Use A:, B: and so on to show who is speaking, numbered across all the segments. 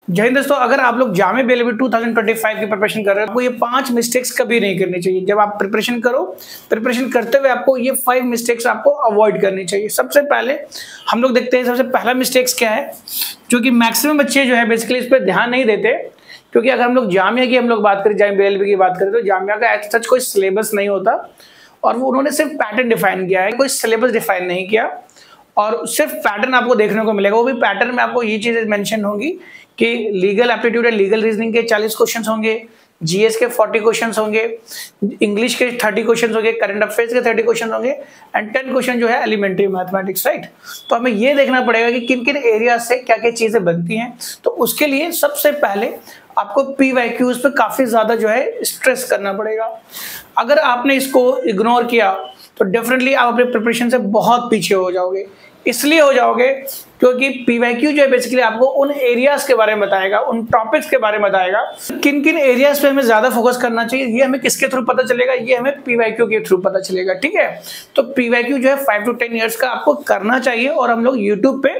A: जय हिंद दोस्तों, अगर आप लोग जामे बेलवी 2025 की प्रिपरेशन कर रहे हो, आपको ये 5 मिस्टेक्स कभी नहीं करनी चाहिए। जब आप प्रिपरेशन करो, प्रिपरेशन करते हुए आपको ये 5 मिस्टेक्स आपको अवॉइड करनी चाहिए। सबसे पहले हम लोग देखते हैं, सबसे पहला मिस्टेक्स क्या है, जो कि मैक्सिमम बच्चे जो है बेसिकली इस पर ध्यान नहीं देते। क्योंकि अगर हम लोग जामिया की बात करें, जामे बेलवी की बात करें, तो जामिया का एज सच कोई सिलेबस नहीं होता और वो उन्होंने सिर्फ पैटर्न डिफाइन किया है, कोई सिलेबस डिफाइन नहीं किया। और सिर्फ पैटर्न आपको देखने को मिलेगा, वो भी पैटर्न में आपको ये चीजें मेंशन होंगी कि legal aptitude and legal reasoning के 40 क्वेश्चंस होंगे, जीएस के 40 क्वेश्चंस होंगे, इंग्लिश के 30 क्वेश्चंस होंगे, करंट अफेयर्स के 30 क्वेश्चन होंगे एंड 10 क्वेश्चन जो है एलिमेंट्री मैथमेटिक्स, राइट। तो हमें ये देखना पड़ेगा कि किन किन एरिया से क्या क्या चीजें बनती हैं। तो उसके लिए सबसे पहले आपको पीवाईक्यूज पे काफी ज्यादा जो है स्ट्रेस करना पड़ेगा। अगर आपने इसको इग्नोर किया तो डेफिनेटली आप अपने प्रिपरेशन से बहुत पीछे हो जाओगे। इसलिए हो जाओगे क्योंकि पीवाईक्यू जो है बेसिकली आपको उन एरियाज के बारे में बताएगा, उन टॉपिक्स के बारे में बताएगा, किन किन एरियाज पे हमें ज्यादा फोकस करना चाहिए। ये हमें किसके थ्रू पता चलेगा? ये हमें पीवाईक्यू के थ्रू पता चलेगा, ठीक है। तो पीवाईक्यू जो है 5 to 10 ईयर्स का आपको करना चाहिए। और हम लोग यूट्यूब पे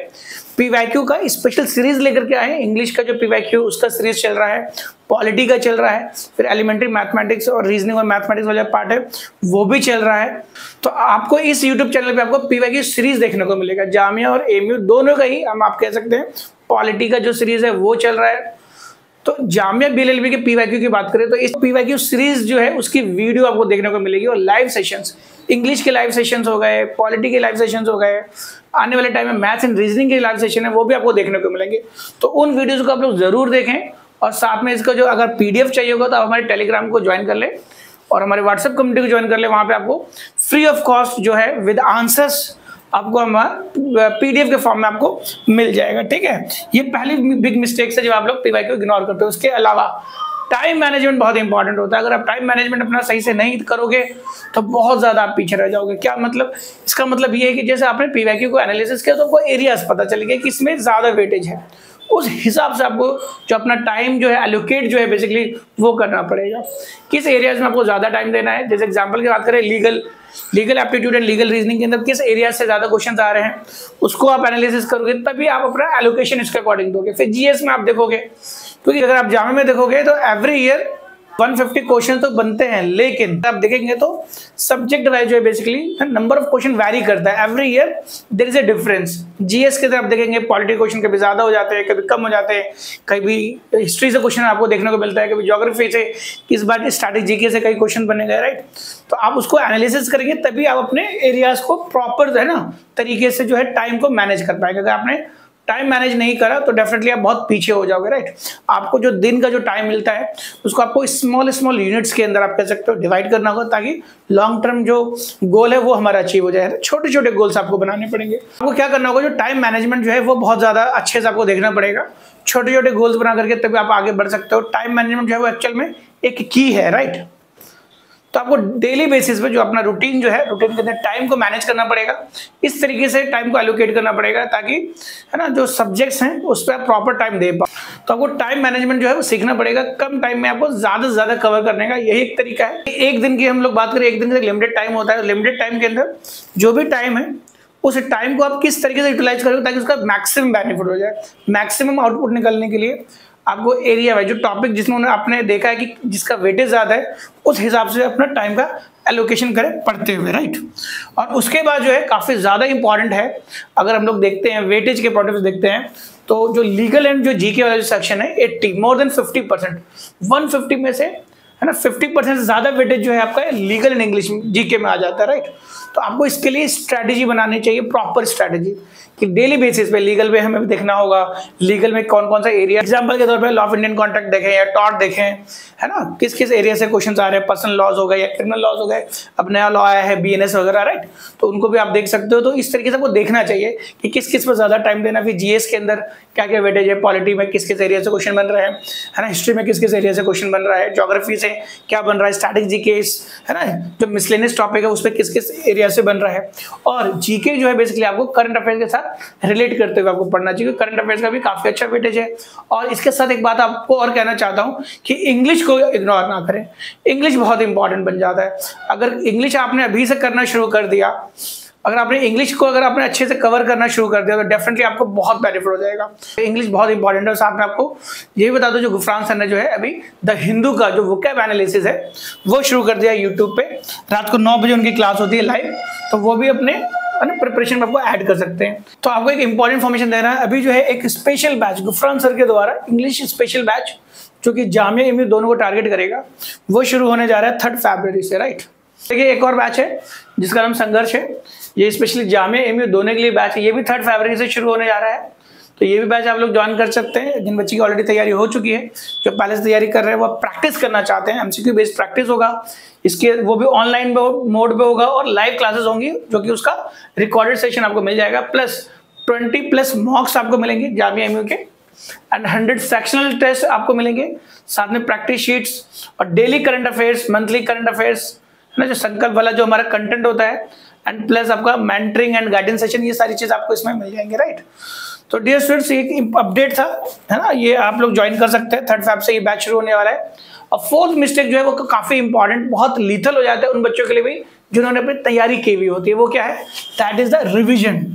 A: पीवाईक्यू का स्पेशल सीरीज लेकर के आए हैं। इंग्लिश का जो पीवाईक्यू उसका सीरीज चल रहा है, पॉलिटी का चल रहा है, फिर एलिमेंट्री मैथमेटिक्स और रीजनिंग और मैथमेटिक्स वाला पार्ट है वो भी चल रहा है। तो आपको इस यूट्यूब चैनल पे आपको पीवाईक्यू सीरीज देखने को मिलेगा। जामिया और एमयू दोनों का ही हम आप कह सकते हैं। पॉलिटी का जो सीरीज है वो चल रहा है। तो जामिया बीएलएलबी के पीवाईक्यू की बात करें तो इस पीवाईक्यू सीरीज जो है उसकी वीडियो आपको देखने को मिलेगी और लाइव सेशंस, इंग्लिश के लाइव सेशंस हो गए, पॉलिटी के लाइव सेशंस हो गए, आने वाले टाइम में मैथ्स एंड रीजनिंग के लाइव सेशन है वो भी आपको देखने को मिलेंगे। तो उन वीडियोस को आप लोग जरूर देखें। और साथ में इसका जो अगर पीडीएफ चाहिए होगा तो आप हमारे टेलीग्राम को ज्वाइन कर ले और हमारे व्हाट्सएप कम्युनिटी को ज्वाइन कर ले। वहां पे आपको फ्री ऑफ कॉस्ट जो है विद आंसर्स आपको हमारा पीडीएफ के फॉर्म में आपको मिल जाएगा, ठीक है। ये पहली बिग मिस्टेक है जब आप लोग पीवाईक्यू इग्नोर करते हो। उसके अलावा टाइम मैनेजमेंट बहुत इंपॉर्टेंट होता है। अगर आप टाइम मैनेजमेंट अपना सही से नहीं करोगे तो बहुत ज्यादा आप पीछे रह जाओगे। क्या मतलब? इसका मतलब ये है कि जैसे आपने पीवाईक्यू को एनालिसिस किया तो आपको एरियाज पता चल गए कि इसमें ज्यादा वेटेज है, उस हिसाब से आपको जो अपना टाइम जो है एलोकेट जो है बेसिकली वो करना पड़ेगा। किस एरियाज में आपको ज्यादा टाइम देना है। जैसे एग्जांपल की बात करें, legal aptitude and legal reasoning के अंदर किस एरिया से ज्यादा क्वेश्चन आ रहे हैं उसको आप एनालिसिस करोगे, तभी आप अपना एलोकेशन इसके अकॉर्डिंग दोगे। फिर जीएस में आप देखोगे, क्योंकि अगर आप जामे में देखोगे तो एवरी ईयर 150 क्वेश्चन तो बनते हैं, लेकिन आप देखेंगे तो सब्जेक्ट वाइज जो है basically number of question vary करता है। Every year there is a difference. GS के तरफ देखेंगे, पॉलिटी क्वेश्चन कभी ज्यादा हो जाते हैं, कभी कम हो जाते हैं, कभी हिस्ट्री से क्वेश्चन आपको देखने को मिलता है, कभी ज्योग्राफी से, इस बार स्टैटिक जीके से कई क्वेश्चन बनेंगे, राइट। तो आप उसको एनालिसिस करेंगे तभी आप अपने एरियाज को प्रॉपर है ना तरीके से जो है टाइम को मैनेज कर पाएंगे। अगर आपने टाइम मैनेज नहीं करा तो डेफिनेटली आप बहुत पीछे हो जाओगे, राइट। आपको जो दिन का जो टाइम मिलता है उसको आपको स्मॉल यूनिट्स के अंदर आप कह सकते हो डिवाइड करना होगा, ताकि लॉन्ग टर्म जो गोल है वो हमारा अचीव हो जाए। छोटे छोटे गोल्स आपको बनाने पड़ेंगे। आपको क्या करना होगा, जो टाइम मैनेजमेंट जो है वो बहुत ज्यादा अच्छे से आपको देखना पड़ेगा। छोटे छोटे गोल्स बना करके तभी आप आगे बढ़ सकते हो। टाइम मैनेजमेंट जो है वो एक्चुअल में एक की है, राइट। तो आपको डेली बेसिस पे जो अपना रूटीन जो है, रूटीन के अंदर टाइम को मैनेज करना पड़ेगा। इस तरीके से टाइम को एलोकेट करना पड़ेगा ताकि है ना जो सब्जेक्ट्स हैं उस पर आप प्रॉपर टाइम दे पाओ। तो आपको टाइम मैनेजमेंट जो है वो सीखना पड़ेगा। कम टाइम में आपको ज्यादा से ज्यादा कवर करने का यही एक तरीका है। एक दिन की हम लोग बात करें, एक दिन का लिमिटेड टाइम होता है। लिमिटेड टाइम के अंदर जो भी टाइम है उस टाइम को आप किस तरीके से यूटिलाइज करोगे ताकि उसका मैक्सिमम बेनिफिट हो जाए। मैक्सिमम आउटपुट निकलने के लिए आपको एरिया वाइज जो टॉपिक जिसमें आपने देखा है कि जिसका वेटेज ज्यादा है उस हिसाब से अपना टाइम का एलोकेशन करें पढ़ते हुए, राइट। और उसके बाद जो है काफी ज्यादा इंपॉर्टेंट है, अगर हम लोग देखते हैं वेटेज के पॉइंट से देखते हैं तो जो लीगल एंड जो जीके वाला जो सेक्शन है 80 मोर देन 50%, 150 में से है ना 50% से ज्यादा वेटेज जो है आपका लीगल एंड इंग्लिश जीके में आ जाता है, राइट। तो आपको इसके लिए स्ट्रैटेजी बनानी चाहिए, प्रॉपर स्ट्रैटेजी कि डेली बेसिस पे लीगल में हमें देखना होगा लीगल में कौन कौन सा एरिया। एग्जांपल के तौर पे लॉ ऑफ इंडियन कॉन्ट्रैक्ट देखें या टॉर्ट देखें, है ना, किस किस एरिया से क्वेश्चन आ रहे हैं। पर्सनल लॉज हो गए या क्रिमिनल लॉज हो गए, अब नया लॉ आया है बीएनएस वगैरह, राइट। तो उनको भी आप देख सकते हो। तो इस तरीके से आपको देखना चाहिए कि किस किस पर ज्यादा टाइम देना। फिर जीएस के अंदर क्या क्या वेटेज है, पॉलिटी में किस किस एरिया से क्वेश्चन बन रहे हैं, है ना, हिस्ट्री में किस किस एरिया से क्वेश्चन बन रहा है, ज्योग्राफी से क्या बन रहा है, स्टैटिक जीके है ना जो मिसलेनियस टॉपिक है उस पर किस किस एरिया से बन रहा है। और जीके जो है बेसिकली आपको करंट अफेयर के साथ रिलेट करते हुए आपको पढ़ना चाहिए। करंट अफेयर्स का भी काफी अच्छा वेटेज है। और इसके साथ एक बात आपको और कहना चाहता हूं कि इंग्लिश को इग्नोर ना करें। इंग्लिश बहुत इंपॉर्टेंट बन जाता है। अगर इंग्लिश आपने अभी से करना शुरू कर दिया अगर आपने इंग्लिश को अगर आपने अच्छे से कवर करना शुरू कर दिया तो डेफिनेटली आपको बहुत बेनिफिट हो जाएगा। इंग्लिश बहुत इंपॉर्टेंट है। साथ में आपको ये भी बता दो, जो गुफरान सर ने जो है अभी द हिंदू का जो वोकैब एनालिसिस है वो शुरू कर दिया यूट्यूब पे। रात को 9 बजे उनकी क्लास होती है लाइव, तो वो भी अपने प्रिपरेशन में आपको ऐड कर सकते हैं। तो आपको एक इंपॉर्टेंट इन्फॉर्मेशन देना है, अभी जो है एक स्पेशल बैच गुफरान सर के द्वारा इंग्लिश स्पेशल बैच जो कि जामिया एमयू दोनों को टारगेट करेगा, वो शुरू होने जा रहा है 3 फरवरी से, राइट। देखिए एक और बैच है जिसका नाम संघर्ष है, ये स्पेशली जामिया एमयू दोनों के लिए बैच है, ये भी 3 फरवरी से शुरू होने जा रहा है। तो ये भी बैच आप लोग ज्वाइन कर सकते हैं। जिन बच्ची की ऑलरेडी तैयारी हो चुकी है, जो पहले से तैयारी कर रहे हैं, वो प्रैक्टिस करना चाहते हैं, एमसीक्यू बेस्ड प्रैक्टिस होगा इसके, वो भी ऑनलाइन मोड पे होगा और लाइव क्लासेस होंगी, जो कि उसका रिकॉर्डेड सेशन आपको मिल जाएगा, प्लस 20+ मॉक्स आपको मिलेंगे जामिया एमयू के, एंड 100 सेक्शनल टेस्ट आपको मिलेंगे, साथ में प्रैक्टिस शीट्स और daily current affairs, monthly current affairs है ना, जो संकल्प वाला जो हमारा कंटेंट होता है, एंड प्लस आपका मेंटरिंग एंड गाइडेंस सेशन, ये सारी चीज आपको इसमें मिल जाएंगे, राइट। तो डियर स्टूडेंट्स, एक अपडेट था, है ना, ये आप लोग ज्वाइन कर सकते हैं। 3 फरवरी से ये बैच शुरू होने वाला है। और 4th मिस्टेक जो है वो काफी इंपॉर्टेंट, बहुत लीथल हो जाता है उन बच्चों के लिए भी जिन्होंने अपनी तैयारी की हुई होती है। वो क्या है? That is the revision.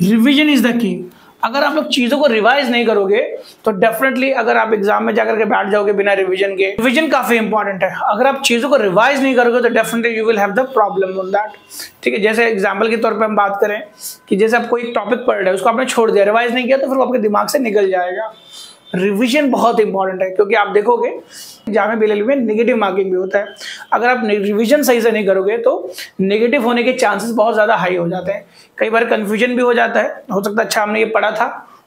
A: Revision is the key. अगर आप लोग चीजों को रिवाइज नहीं करोगे तो डेफिनेटली अगर आप एग्जाम में जाकर के बैठ जाओगे बिना रिवीजन के, रिवीजन काफी इंपॉर्टेंट है। अगर आप चीजों को रिवाइज नहीं करोगे तो definitely you will have the problem on that. ठीक है, जैसे एग्जाम्पल के तौर पे हम बात करें कि जैसे आप कोई टॉपिक पढ़ रहे हो, उसको आपने छोड़ दिया, रिवाइज नहीं किया, तो फिर वो आपके दिमाग से निकल जाएगा। रिवीजन बहुत इंपॉर्टेंट है, क्योंकि आप देखोगे जामिया बीएलएलबी में नेगेटिव मार्किंग भी होता है। अगर आप रिवीजन सही से नहीं करोगे तो नेगेटिव होने के चांसेस बहुत ज़्यादा हाई हो जाते हैं। कई बार कंफ्यूजन भी हो जाता है, हो सकता है अच्छा हमने ये पढ़ा था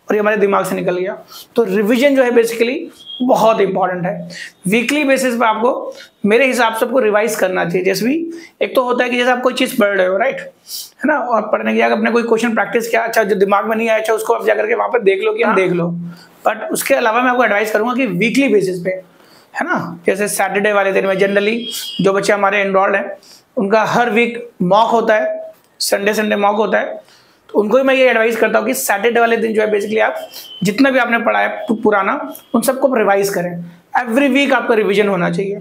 A: और ये हमारे दिमाग से निकल गया। तो रिवीजन जो है बेसिकली बहुत इंपॉर्टेंट है। वीकली बेसिस पे आपको मेरे हिसाब से आपको रिवाइज करना चाहिए। जैसे भी एक तो होता है कि जैसे आप कोई चीज़ पढ़ रहे हो, राइट, है ना, और पढ़ने के बाद अपने कोई क्वेश्चन प्रैक्टिस किया, अच्छा जो दिमाग में नहीं आया, अच्छा उसको आप जाकर के वहाँ पर देख लो कि हाँ देख लो। बट उसके अलावा मैं आपको एडवाइस करूँगा कि वीकली बेसिस पे, है ना, जैसे सैटरडे वाले दिन में जनरली जो बच्चे हमारे एनरोल्ड हैं उनका हर वीक मॉक होता है, संडे मॉक होता है। तो उनको भी मैं ये एडवाइस करता हूँ कि सैटरडे वाले दिन जो है बेसिकली आप जितना भी आपने पढ़ा है पुराना, उन सबको रिवाइज करें। एवरी वीक आपका रिवीजन होना चाहिए।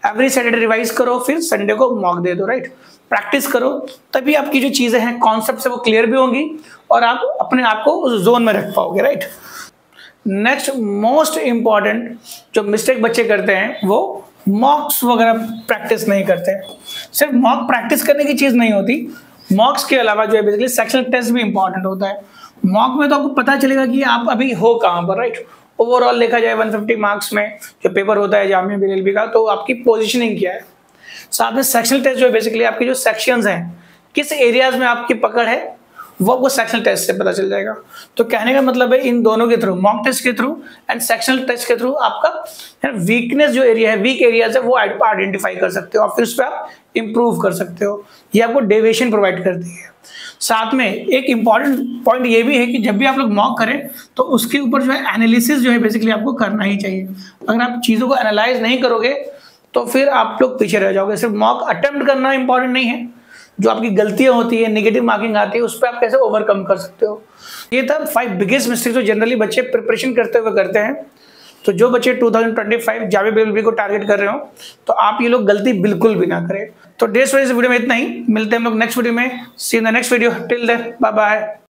A: एवरी सैटरडे रिवाइज करो, फिर संडे को मॉक दे दो, राइट। प्रैक्टिस करो, तभी आपकी जो चीज़ें हैं कॉन्सेप्ट से वो क्लियर भी होंगी और आप अपने आप को उस जोन में रख पाओगे, राइट। नेक्स्ट मोस्ट इंपॉर्टेंट जो मिस्टेक बच्चे करते हैं वो मॉक्स वगैरह प्रैक्टिस नहीं करते। सिर्फ मॉक प्रैक्टिस करने की चीज़ नहीं होती, मॉक्स के अलावा जो है बेसिकली सेक्शनल टेस्ट भी इंपॉर्टेंट होता है। मॉक में तो आपको पता चलेगा कि आप अभी हो कहाँ पर, राइट। ओवरऑल देखा जाए 150 मार्क्स में जो पेपर होता है जामिया बीएलएलबी का, तो आपकी पोजीशनिंग क्या है। साथ में सेक्शनल टेस्ट जो है बेसिकली आपकी जो सेक्शंस हैं, किस एरियाज में आपकी पकड़ है, वो आपको सेक्शनल टेस्ट से पता चल जाएगा। तो कहने का मतलब है इन दोनों के थ्रू, मॉक टेस्ट के थ्रू एंड सेक्शनल टेस्ट के थ्रू, आपका वीकनेस जो एरिया है, वीक एरियाज है, वो आइडेंटिफाई कर सकते हो और फिर उस पर आप इंप्रूव कर सकते हो। ये आपको डेविएशन प्रोवाइड करती है। साथ में एक इंपॉर्टेंट पॉइंट ये भी है कि जब भी आप लोग मॉक करें तो उसके ऊपर जो है एनालिसिस जो है बेसिकली आपको करना ही चाहिए। अगर आप चीज़ों को एनालाइज नहीं करोगे तो फिर आप लोग पीछे रह जाओगे। सिर्फ मॉक अटेम्प्ट करना इंपॉर्टेंट नहीं है, जो आपकी गलतियां होती है, नेगेटिव मार्किंग आती है, उस पर आप कैसे ओवरकम कर सकते हो। ये था 5 बिगेस्ट मिस्टेक्स जो जनरली बच्चे प्रिपरेशन करते हुए करते हैं। तो जो बच्चे 2025 जामिया बीएलएलबी को टारगेट कर रहे हो, तो आप ये लोग गलती बिल्कुल भी ना करें। तो डेज वीडियो में इतना ही, मिलते हैं हम लोग नेक्स्ट वीडियो में। See in the next video, till then bye bye.